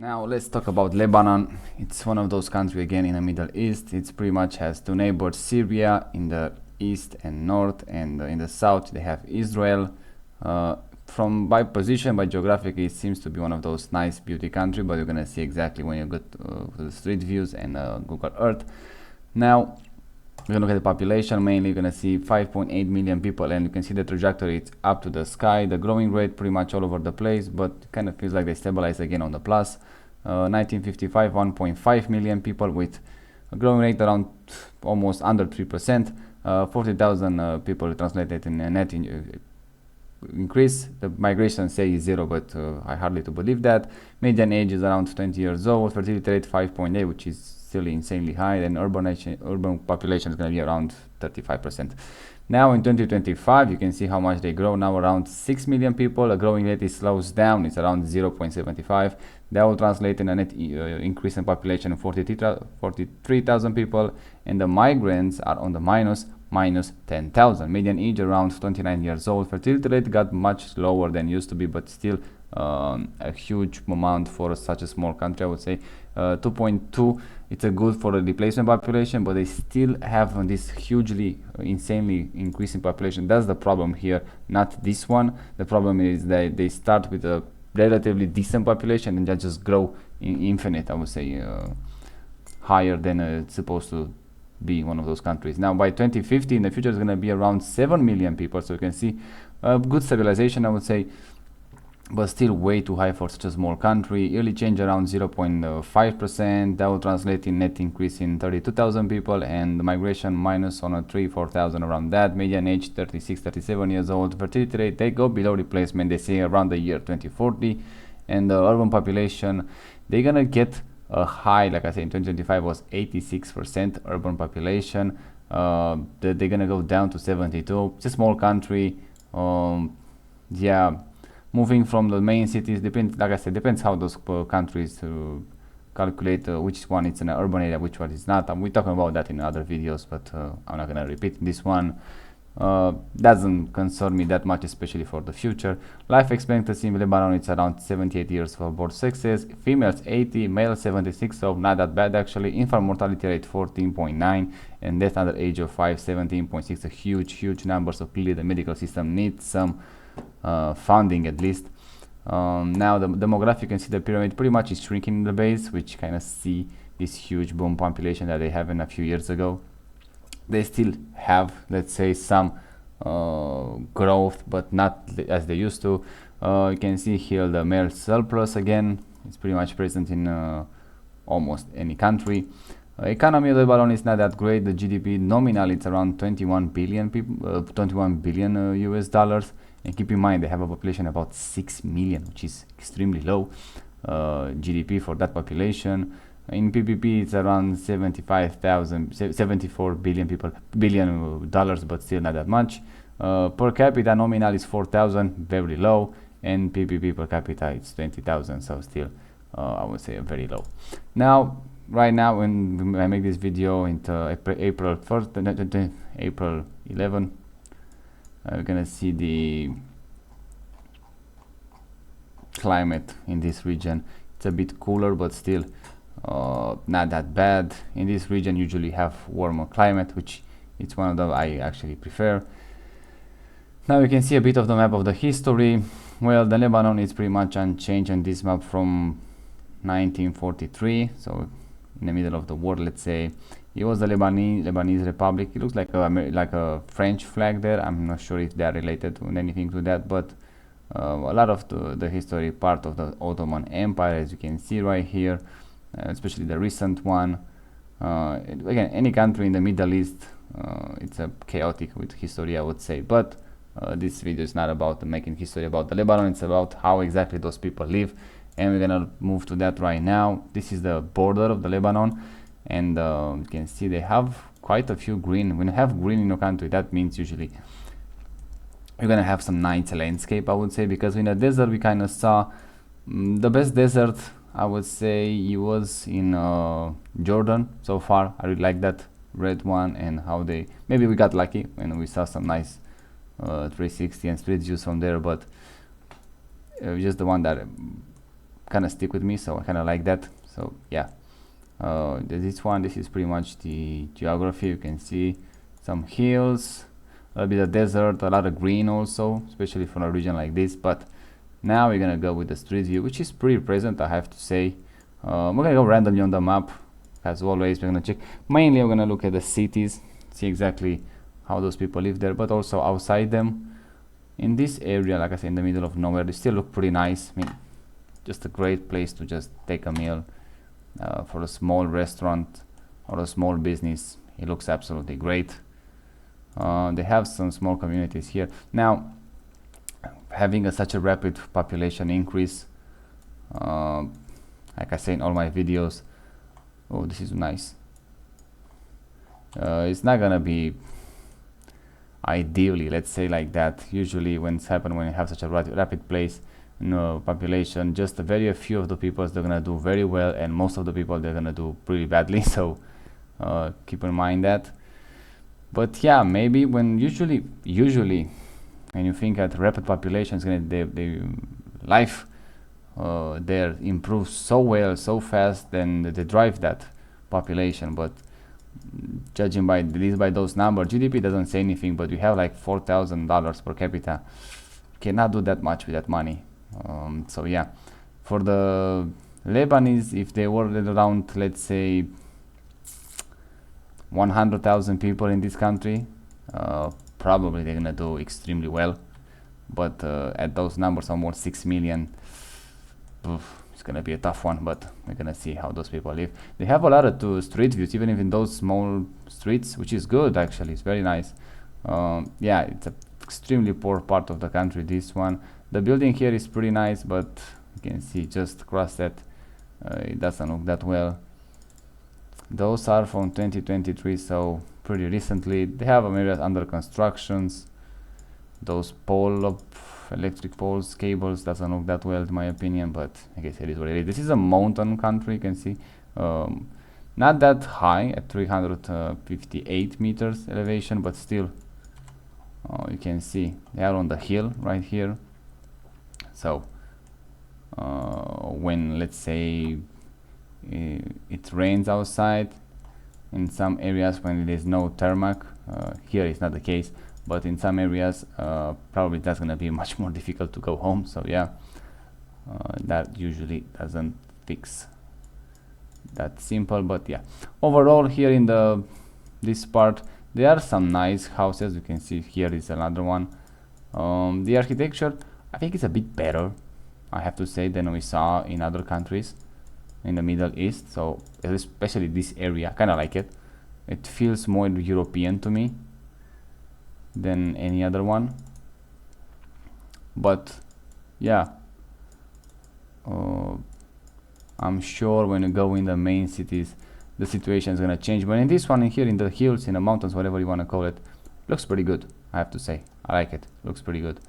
Now let's talk about Lebanon. It's one of those countries again in the Middle East. It's pretty much has two neighbors, Syria in the east and north, and in the south they have Israel. From by position, by geographic, it seems to be one of those nice beauty country, but you're gonna see exactly when you go to the street views and Google Earth. Now we're gonna look at the population. Mainly you're gonna see 5.8 million people, and you can see the trajectory. It's up to the sky. The growing rate pretty much all over the place, but it kind of feels like they stabilize again on the plus. 1955, 1.5 million people with a growing rate around almost under 3%. 40,000 people translated in a net increase. The migration say is zero, but I hardly to believe that. Median age is around 20 years old. Fertility rate 5.8, which is still insanely high. And urban population is going to be around 35%. Now in 2025, you can see how much they grow. Now around 6 million people. A growing rate is slows down. It's around 0.75. That will translate in a net increase in population of 43,000 people. And the migrants are on the minus 10,000. Median age around 29 years old. Fertility rate got much lower than used to be, but still a huge amount for such a small country. I would say 2.2. It's a good for the replacement population, but they still have this hugely, insanely increasing population. That's the problem here, not this one. The problem is that they start with a relatively decent population and that just grow infinite. I would say higher than it's supposed to be one of those countries. Now by 2050 in the future is going to be around 7 million people, so you can see good stabilization, I would say, but still way too high for such a small country. Yearly change around 0.5%. That will translate in net increase in 32,000 people, and the migration minus on a 4,000 around that. Median age 36, 37 years old. Fertility rate, they go below replacement, they say around the year 2040. And the urban population, they're gonna get a high, like I said, in 2025 was 86% urban population. They're gonna go down to 72. It's a small country. Yeah, moving from the main cities depends, like I said, depends how those countries calculate which one is in an urban area, which one is not. We're talking about that in other videos, but I'm not gonna repeat this one. Doesn't concern me that much, especially for the future. Life expectancy in Lebanon it's around 78 years for both sexes. Females 80, males 76, so not that bad actually. Infant mortality rate 14.9, and death under age of 5 17.6. A huge number. So clearly the medical system needs some funding at least. Now the demographic, you can see the pyramid pretty much is shrinking in the base, which kind of see this huge boom population that they have in a few years ago. They still have, let's say, some growth, but not as they used to. You can see here the male surplus again. It's pretty much present in almost any country. Economy of Lebanon is not that great. The GDP nominal it's around 21 billion US dollars. And keep in mind they have a population about 6 million, which is extremely low GDP for that population. In PPP it's around 74 billion dollars, but still not that much. Per capita nominal is 4,000, very low, and PPP per capita it's 20,000, so still I would say very low. Now right now when I make this video into April 1st, April 11, we're gonna see the climate in this region. It's a bit cooler, but still not that bad. In this region usually have warmer climate, which it's one of the I actually prefer. Now you can see a bit of the map of the history. Well, the Lebanon is pretty much unchanged on this map from 1943, so in the middle of the war, let's say. It was the Lebanese Republic. It looks like a French flag there. I'm not sure if they are related to anything to that, but a lot of the history part of the Ottoman Empire, as you can see right here, especially the recent one. Again, any country in the Middle East, it's a chaotic with history, I would say. But this video is not about making history about the Lebanon. It's about how exactly those people live, and we're gonna move to that right now. This is the border of the Lebanon, and you can see they have quite a few green. When you have green in your country, that means usually you're gonna have some nice landscape, I would say, because in the desert we kind of saw the best desert, I would say, it was in Jordan so far. I really like that red one, and how they, maybe we got lucky and we saw some nice 360 and street views from there, but just the one that kind of stick with me, so I kind of like that. So yeah, this is pretty much the geography. You can see some hills, a little bit of desert, a lot of green also, especially for a region like this. But now we're gonna go with the street view, which is pretty present, I have to say. We're gonna go randomly on the map, as always. We're gonna check. Mainly, I'm gonna look at the cities, see exactly how those people live there, but also outside them. In this area, like I said, in the middle of nowhere, they still look pretty nice. I mean, just a great place to just take a meal. For a small restaurant or a small business, it looks absolutely great. They have some small communities here. Now, having such a rapid population increase, like I say in all my videos, oh, this is nice. It's not gonna be ideally, let's say like that. Usually when it's happened, when you have such a rapid place, population, just a very few of the people they're gonna do very well, and most of the people they're gonna do pretty badly. So keep in mind that. But yeah, maybe when usually when you think that rapid population is gonna they life there improves so well, so fast, then they drive that population. But judging by those numbers, GDP doesn't say anything, but we have like $4,000 per capita. Cannot do that much with that money. So yeah, for the Lebanese, if they were around, let's say 100,000 people in this country, probably they're gonna do extremely well. But at those numbers, almost 6 million, it's gonna be a tough one. But we're gonna see how those people live. They have a lot of street views, even if in those small streets, which is good actually. It's very nice. Yeah, it's an extremely poor part of the country, this one. The building here is pretty nice, but you can see just across that, it doesn't look that well. Those are from 2023, so pretty recently. They have areas under constructions. Those electric poles, cables, doesn't look that well in my opinion, but I guess it is what it is. This is a mountain country, you can see. Not that high, at 358 meters elevation, but still, you can see they are on the hill right here. So when, let's say, it rains outside, in some areas when there is no tarmac, here it's not the case, but in some areas probably that's gonna be much more difficult to go home. So yeah, that usually doesn't fix that simple. But yeah, overall here in this part there are some nice houses. You can see here is another one. The architecture, I think it's a bit better, I have to say, than we saw in other countries in the Middle East. So especially this area, I kind of like it. It feels more European to me than any other one. But yeah, I'm sure when you go in the main cities, the situation is gonna change. But in this one, in here in the hills, in the mountains, whatever you want to call it, looks pretty good, I have to say. I like it. Looks pretty good.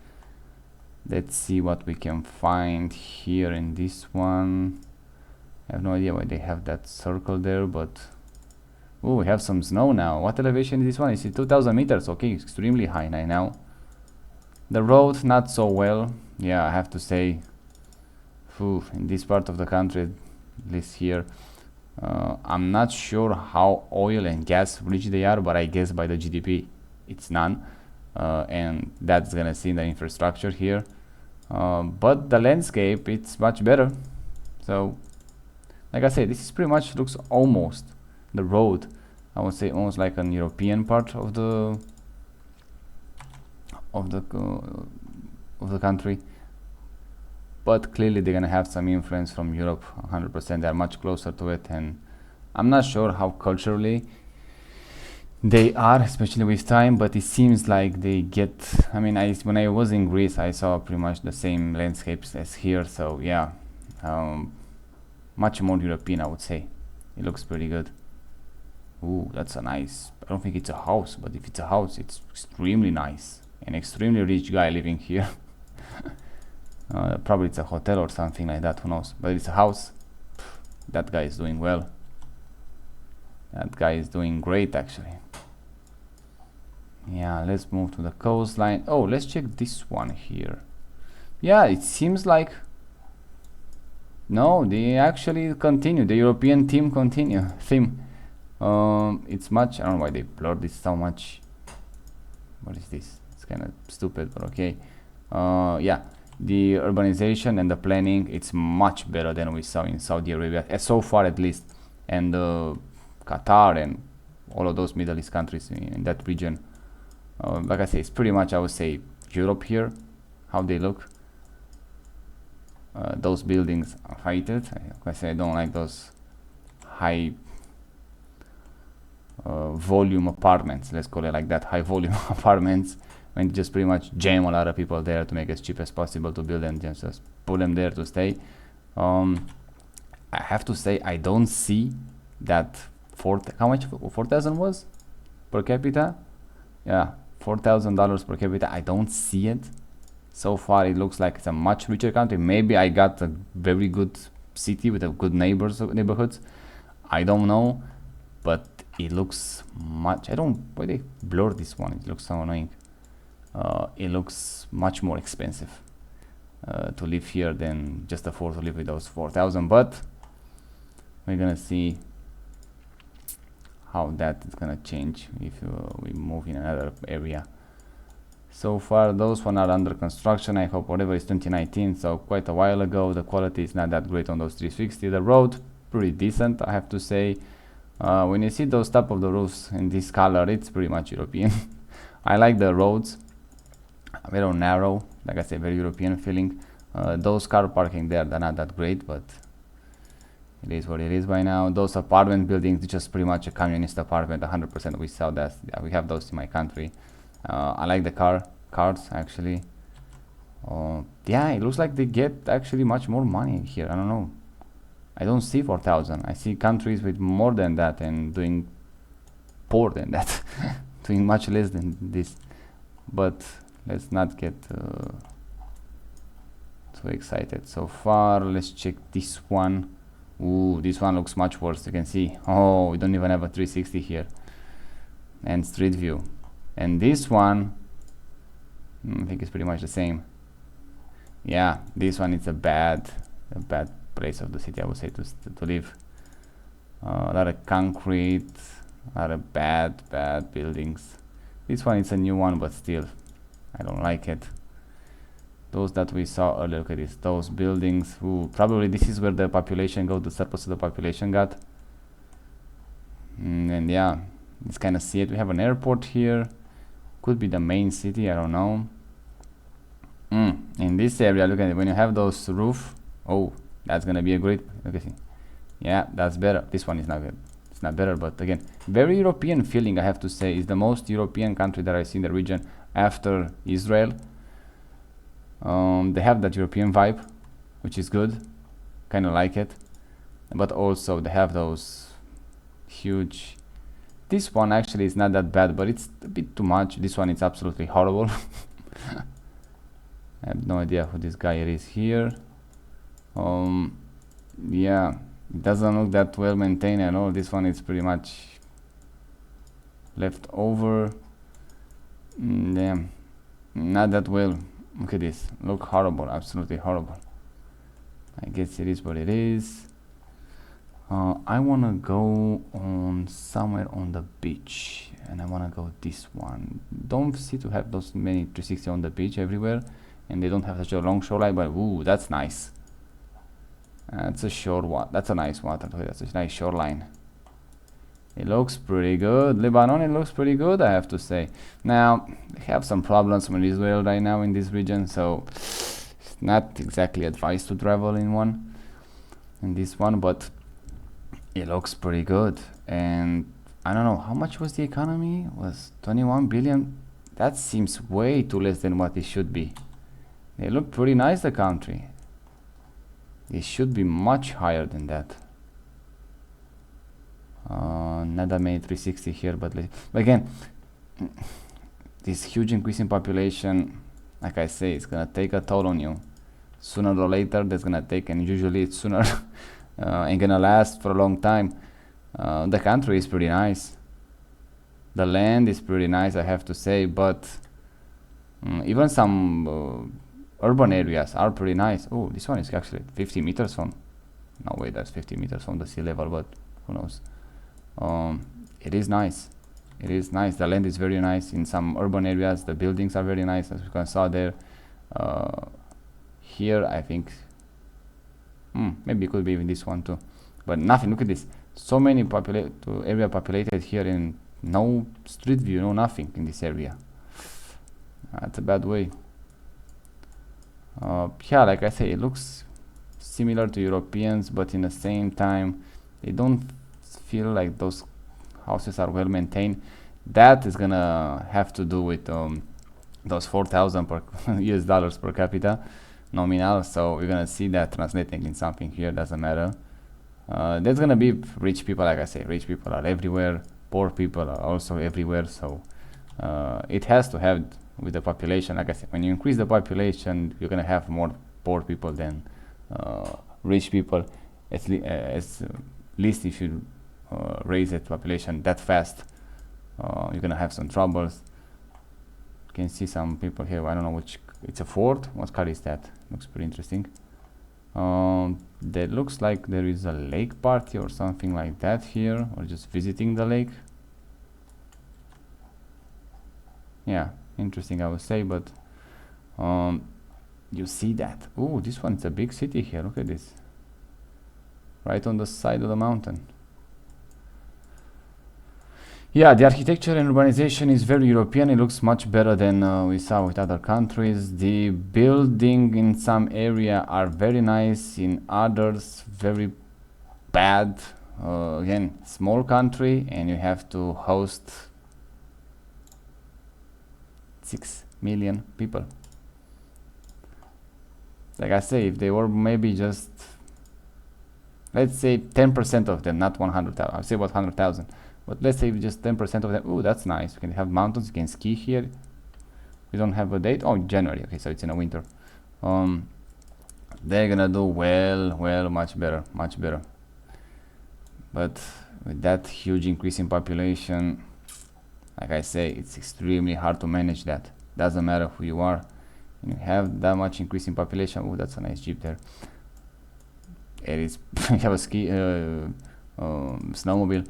Let's see what we can find here in this one. I have no idea why they have that circle there, but oh, we have some snow now. What elevation is this one? It's 2,000 meters. Okay, extremely high now. The road not so well. Yeah, I have to say, in this part of the country, at least here, I'm not sure how oil and gas rich they are, but I guess by the GDP it's none, and that's gonna see in the infrastructure here. But the landscape, it's much better. So like I said, this is pretty much looks almost the road, I would say, almost like an European part of the country. But clearly they're gonna have some influence from Europe. 100%, they are much closer to it, and I'm not sure how culturally they are, especially with time, but it seems like they get, I mean, when I was in Greece, I saw pretty much the same landscapes as here. So yeah, much more European, I would say. It looks pretty good. Ooh, that's a nice, I don't think it's a house, but if it's a house, it's extremely nice. An extremely rich guy living here. Probably it's a hotel or something like that, who knows, but it's a house. That guy is doing well. That guy is doing great, actually. Yeah, let's move to the coastline. Oh, let's check this one here. Yeah, it seems like No, they actually continue. The European theme. It's much. I don't know why they blurred this so much. What is this? It's kind of stupid, but okay. Yeah, the urbanization and the planning, it's much better than we saw in Saudi Arabia, so far at least, and Qatar and all of those Middle East countries in that region. Like I say, it's pretty much, I would say, Europe here, how they look. Those buildings are heighted. I say I don't like those high volume apartments, let's call it like that, high volume apartments, when you just pretty much jam a lot of people there to make it as cheap as possible to build and just put them there to stay. I have to say I don't see that how much 4,000 was per capita. Yeah, $4,000 per capita. I don't see it. So far it looks like it's a much richer country. Maybe I got a very good city with a good neighborhoods. I don't know, but it looks much. I don't. Why they blur this one? It looks so annoying. It looks much more expensive to live here than just afford to live with those 4,000. But we're gonna see how that is gonna change if we move in another area. So far those one are under construction. I hope whatever is 2019, so quite a while ago. The quality is not that great on those 360. The road pretty decent, I have to say. When you see those top of the roofs in this color, it's pretty much European. I like the roads, very narrow, like I say, very European feeling. Those car parking there, they're not that great, but it is what it is by now. Those apartment buildings, just pretty much a communist apartment, 100%. We saw that. Yeah, we have those in my country. I like the cars actually. Yeah, it looks like they get actually much more money here. I don't know. I don't see 4,000. I see countries with more than that and doing poor than that, doing much less than this. But let's not get too excited so far. Let's check this one. Ooh, this one looks much worse. You can see. Oh, we don't even have a 360 here. And street view. And this one, I think it's pretty much the same. Yeah, this one is a bad place of the city, I would say, to live. A lot of concrete, a lot of bad buildings. This one is a new one, but still, I don't like it. Those that we saw earlier, look at this. Those buildings, ooh, probably this is where the population goes, the surplus of the population got. And yeah, it's kind of see it. We have an airport here. Could be the main city, I don't know. In this area, look at it. When you have those roof, oh, that's gonna be a great. Okay, yeah, that's better. This one is not good. It's not better, but again, very European feeling. I have to say, is the most European country that I see in the region after Israel. They have that European vibe, which is good. Kind of like it, but also they have those huge. This one actually is not that bad, but it's a bit too much. This one is absolutely horrible. I have no idea who this guy is here. Yeah, it doesn't look that well maintained at all. This one is pretty much left over. Damn, not that well. Look at this. Look horrible, absolutely horrible. I guess it is what it is. I wanna go on somewhere on the beach, and I wanna go this one. Don't see to have those many 360 on the beach everywhere, and they don't have such a long shoreline. But ooh, that's nice. That's a short one. That's a nice water. That's a nice shoreline. It looks pretty good. Lebanon, it looks pretty good, I have to say. Now, they have some problems with Israel right now in this region, so it's not exactly advised to travel in this one, but it looks pretty good. And I don't know, how much was the economy? It was 21 billion? That seems way too less than what it should be. They look pretty nice, the country. It should be much higher than that. Not a made 360 here, but again, this huge increase in population, like I say, it's gonna take a toll on you. Sooner or later, that's gonna take, and usually it's sooner, ain't gonna last for a long time. The country is pretty nice. The land is pretty nice, I have to say, but even some urban areas are pretty nice. Oh, this one is actually 50 meters from no way, that's 50 meters from the sea level, but who knows. It is nice. It is nice. The land is very nice. In some urban areas, the buildings are very nice, as you can saw there. Here, I think, maybe it could be even this one too, but nothing. Look at this. So many area populated here, and no street view, no nothing in this area. That's a bad way. Yeah, like I say, it looks similar to Europeans, but in the same time, they don't feel like those houses are well maintained. That is gonna have to do with those 4,000 per US dollars per capita nominal. So we're gonna see that translating in something here. Doesn't matter. There's gonna be rich people, like I say. Rich people are everywhere. Poor people are also everywhere. So it has to have with the population. Like I said, when you increase the population, you're gonna have more poor people than rich people. At least if you raise that population that fast, you're gonna have some troubles. You can see some people here. I don't know which. It's a fort. What car is that? Looks pretty interesting. That looks like there is a lake party or something like that here, or just visiting the lake. Yeah, interesting, I would say, but you see that. Oh, this one's a big city here. Look at this. Right on the side of the mountain. Yeah, the architecture and urbanization is very European. It looks much better than we saw with other countries. The building in some area are very nice, in others very bad. Again, small country, and you have to host 6 million people. Like I say, if they were maybe just, let's say 10% of them, not 100,000. I'll say about 100,000. But let's say just 10% of them. Oh, that's nice. We can have mountains. You can ski here. We don't have a date. Oh, January. Okay, so it's in the winter. They're gonna do well, much better. But with that huge increase in population, like I say, it's extremely hard to manage that. Doesn't matter who you are. You have that much increase in population. Oh, that's a nice jeep there. It is. You have a ski snowmobile.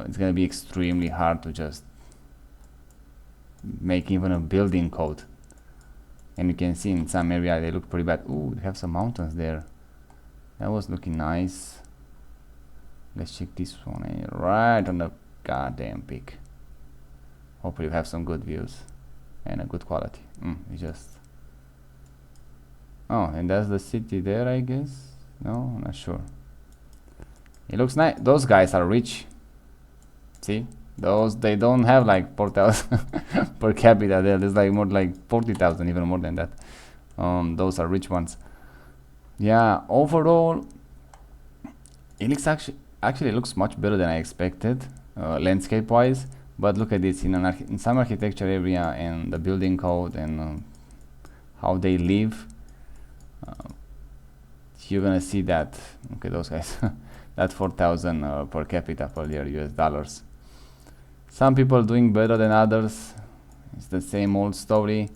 It's gonna be extremely hard to just make even a building code. And you can see in some area they look pretty bad. Ooh, they have some mountains there. That was looking nice. Let's check this one. Right on the goddamn peak. Hopefully you have some good views and a good quality. It's just. Oh, and that's the city there, I guess. No, I'm not sure. It looks nice. Those guys are rich. See, they don't have like 4,000 per capita there. There's like more like 40,000, even more than that. Those are rich ones. Yeah, overall, it looks actually it looks much better than I expected, landscape wise. But look at this in some architecture area and the building code and how they live. You're gonna see that. Okay, those guys. That 4,000 per capita per year US dollars. Some people doing better than others. It's the same old story.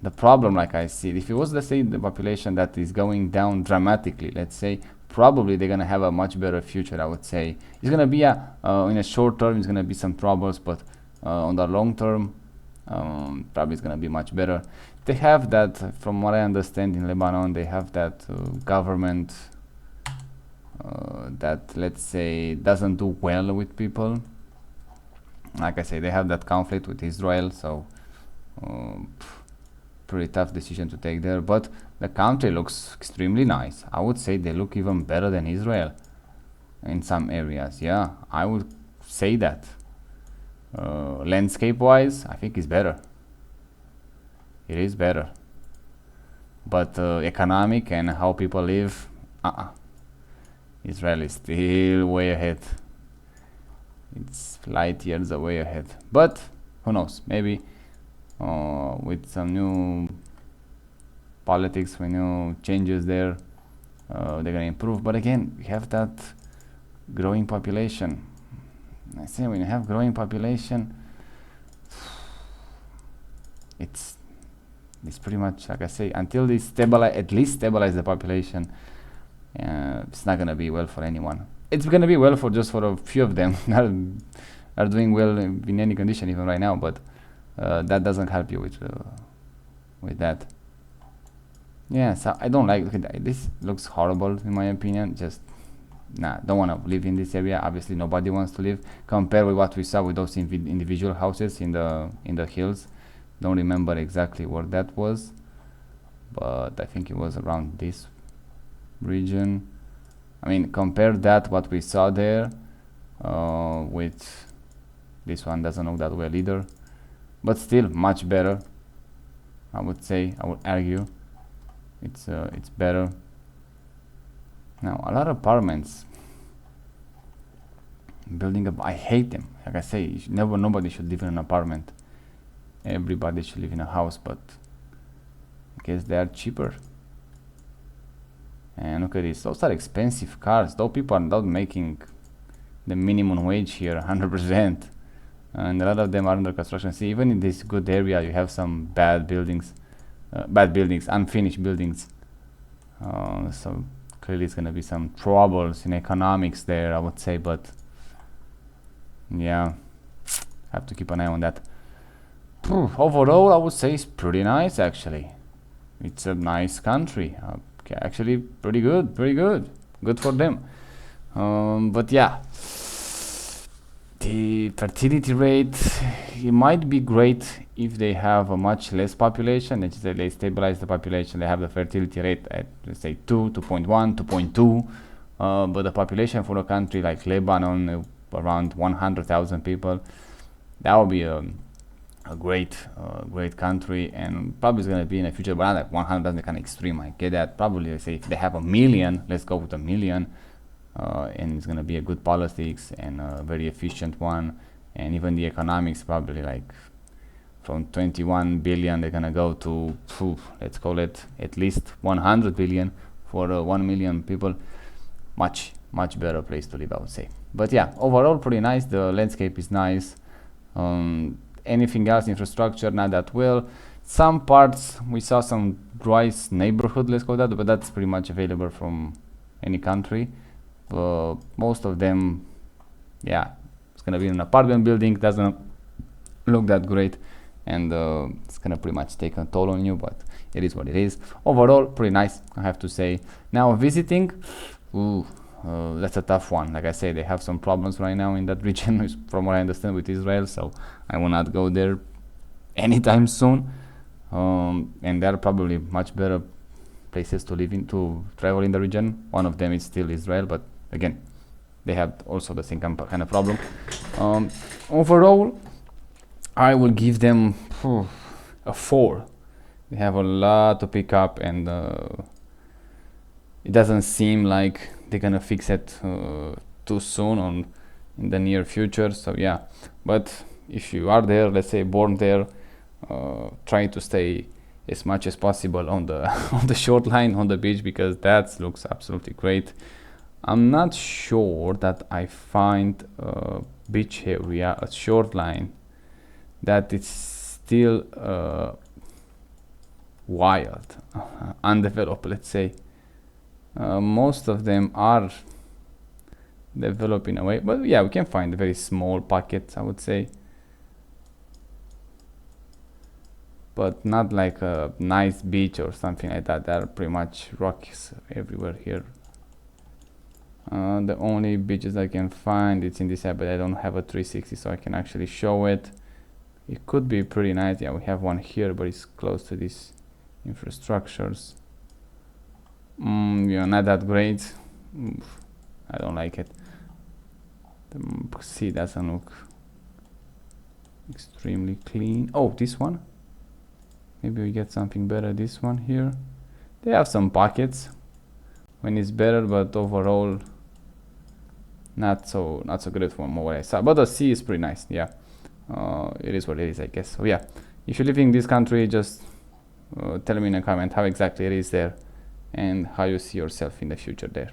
The problem, like I see, if it was, let's say, the population that is going down dramatically, let's say, probably they're gonna have a much better future. I would say it's gonna be in a short term, it's gonna be some troubles, but on the long term, probably it's gonna be much better. They have that, from what I understand, in Lebanon, they have that government that, let's say, doesn't do well with people. Like I say, they have that conflict with Israel, so pretty tough decision to take there. But the country looks extremely nice. I would say they look even better than Israel in some areas. Yeah, I would say that. Landscape wise, I think it's better. It is better. But economic and how people live, Israel is still way ahead. It's light years away ahead. But who knows? Maybe with some new politics, with new changes there, they're gonna improve. But again, we have that growing population. I say when you have growing population, it's pretty much, like I say, until they at least stabilize the population. It's not gonna be well for anyone. It's gonna be well for just for a few of them that are doing well in any condition even right now, but that doesn't help you with that. Yeah, so I don't like, look at that. This looks horrible in my opinion. Just nah, don't want to live in this area. Obviously nobody wants to live. Compared with what we saw with those individual houses in the hills. Don't remember exactly where that was, but I think it was around this region. I mean, compare that what we saw there with this one. Doesn't look that well either, but still much better. I would say, I would argue it's better. Now a lot of apartments building up. I hate them. Like I say, nobody should live in an apartment. Everybody should live in a house, but I guess they are cheaper. And look at this, those are expensive cars. Those people are not making the minimum wage here 100%, and a lot of them are under construction. See, even in this good area you have some bad buildings, unfinished buildings, so clearly it's gonna be some troubles in economics there, I would say. But yeah, have to keep an eye on that. Overall I would say it's pretty nice actually. It's a nice country. Actually pretty good for them. But yeah, the fertility rate, it might be great if they have a much less population. They stabilize the population, they have the fertility rate at, let's say, 2.1, 2.2, but the population for a country like Lebanon, around 100,000 people, that would be a great country, and probably is going to be in the future, but not like 100,000, kind of extreme. I get that. Probably, let's say if they have 1 million, let's go with 1 million, and it's going to be a good politics and a very efficient one, and even the economics probably like from 21 billion they're going to go to, let's call it at least 100 billion for 1 million people. Much better place to live, I would say. But yeah, overall pretty nice. The landscape is nice. Anything else, infrastructure, not that well. Some parts we saw some dry neighborhood, let's call that, but that's pretty much available from any country. Most of them, yeah, it's gonna be an apartment building, doesn't look that great, and it's gonna pretty much take a toll on you, but it is what it is. Overall pretty nice, I have to say. Now visiting, that's a tough one. Like I say, they have some problems right now in that region from what I understand with Israel, so I will not go there anytime soon. And there are probably much better places to live in, to travel in the region. One of them is still Israel, but again, they have also the same kind of problem. Overall, I will give them a 4. They have a lot to pick up, and it doesn't seem like they're gonna fix it too soon in the near future. So yeah, but if you are there, let's say born there, try to stay as much as possible on the on the shoreline, on the beach, because that looks absolutely great. I'm not sure that I find a beach area, a shoreline, that it's still wild, undeveloped, let's say. Most of them are developed in a way, but yeah, we can find very small pockets, I would say, but not like a nice beach or something like that. There are pretty much rocks everywhere here. The only beaches I can find, it's in this app, but I don't have a 360, so I can actually show it. It could be pretty nice. Yeah, we have one here, but it's close to these infrastructures. Yeah, not that great. I don't like it. The sea doesn't look extremely clean. Oh, this one. Maybe we get something better. This one here. They have some pockets when it's better, but overall, not so good from what I saw. But the sea is pretty nice. Yeah, it is what it is, I guess. So yeah, if you live in this country, just tell me in a comment how exactly it is there, and how you see yourself in the future there.